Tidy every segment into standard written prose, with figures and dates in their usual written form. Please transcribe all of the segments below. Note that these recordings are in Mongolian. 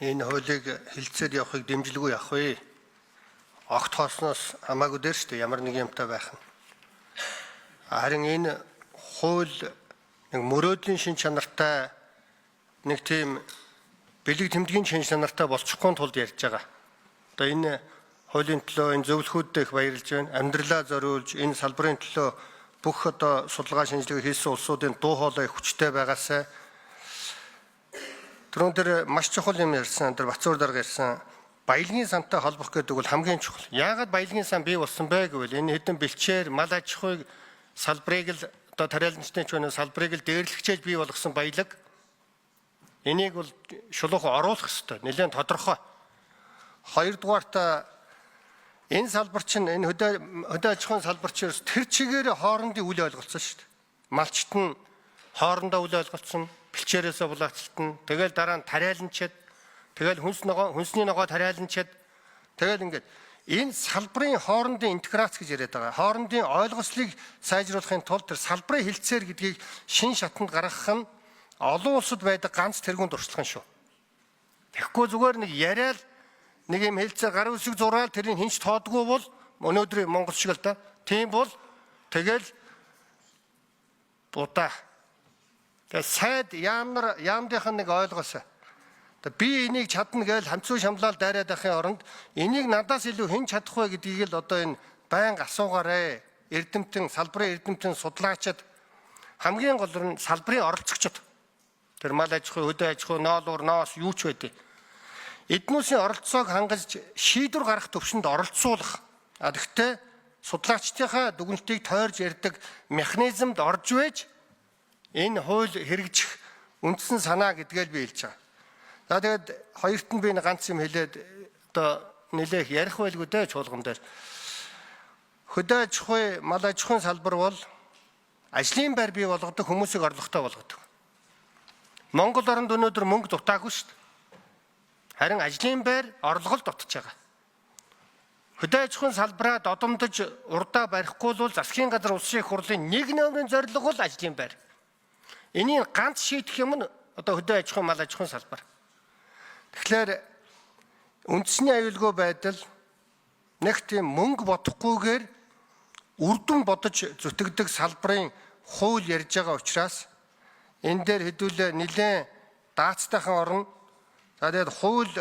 Энэ хуулийг хэлцээр явахыг дэмжлгүй явах вэ? Огт хоосноос хамаагүй дээр шүү дээ, ямар нэг юмтай байх нь. Харин энэ хууль нэг мөрөөдлийн шин чанартай, нэг тийм бэлэг тэмдгийн шин чанартай болчихгүй тулд ярьж байгаа. Одоо энэ хуулийн төлөө энэ зөвлөхүүдэд их баярлж байна. Амьдралаа зориулж энэ салбарын төлөө бүх одоо судалгаа шинжилгээ хийсэн улсуудын дуу хоолой хүчтэй байгаасай. Түрүүн дээр маш чухал юм ярьсан, тэр Бацуур дарга ярьсан. Баялагын сантай холбох гэдэг бол хамгийн чухал. Яагаад баялагын сан бий болсон бэ гэвэл энэ хэдэн бэлчээр мал аж ахуйг салбарыг л одоо тариаланчны ч өнөө салбарыг л дээрлэгчээж бий болгосон баялаг. Энийг бол шулуух оруулах ёстой. Нэлээд тодорхой. Хоёрдугаартаа энэ салбар чинь энэ хөдөө аж ахуйн салбар чинь тэр чигээр хоорондын үл ойлголцсон шүү дээ. Малчт нь хоорондоо үл ойлголцсон, бэлчээрээсээ булаацалтна. Тэгэл дараа нь тариаланчаад, тэгэл хүнсний ногоо тариаланчаад, тэгэл ингээд энэ салбарын хоорондын интеграц гэж яриад байгаа. Хоорондын ойлгослыг сайжруулахын тулд тэр салбарын хилцээр гэдгийг шин шатанд гаргах нь олон улсад байдаг ганц тэргуун туршлага шүү. Тэгэхгүй зүгээр нэг яриад нэг юм хэлцээ гар үсэг зураал тэрийг хинч тоодгүй бол өнөөдрийн Монгол шиг л да. Тийм бол тэгэл будаа. Тэгээ сайд яамдынх нь нэг ойлгоосаа. Би энийг чадна гэж хамцуу шамлал дайраад байхын оронд энийг надаас илүү хэн чадах вэ гэдгийг л одоо энэ байнга асуугаарэ. Эрдэмтэн, салбарын эрдэмтэн, судлаачид, хамгийн гол нь салбарын оролцогчид. Тэр мал аж ахуй, хөдөө аж ахуй, ноолуур, ноос юу ч байдیں۔ Эднүүсийн оролцоог хангаж шийдвэр гаргах төвшөнд оролцуулах. Гэхдээ судлаачдынхаа дүгнэлтийг тойрж ярьдаг механизмд орж байж энэ хууль хэрэгжих үндсэн санаа гэдгээл би хэлж байгаа. За тэгээд хоёрт нь би нэг ганц юм хэлээд одоо нэлээх ярих байлгүй дээ чуулган дээр. Хөдөө аж ахуй, мал аж ахуйн салбар бол ажлын байр бий болгодог, хүмүүсийг орлоготой болгодог. Монгол оронд өнөөдөр мөнгө дутаагүй шүү дээ. Харин ажлын байр орлогол дутж байгаа. Хөдөө аж ахуйн салбараа додомдож урдаа барихгүй бол засгийн газар улсын их хурлын нэг номерын зорилго бол ажлын байр. Энийг ганц шийдэх юм нь одоо хөдөө аж ахуйн, мал аж ахуйн салбар. Тэгэхээр үндэсний аюулгүй байдал нэг тийм мөнгө бодохгүйгээр үрдүн бодож зүтгэдэг салбарын хууль ярьж байгаа учраас энэ дээр хэдүүлээ нэлээд даацтайхан орно. За тэгээд хууль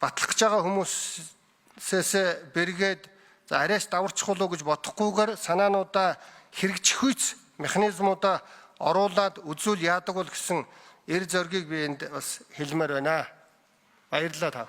батлах гэж байгаа хүмүүсээс бэргээд за арайс даварчих болов гэж бодохгүйгээр санаануудаа хэрэгжихүйц механизмуудаа оруулаад үзүүл яадаг бол гэсэн эр зоргийг би энд бас хэлмээр байна. Баярлалаа та.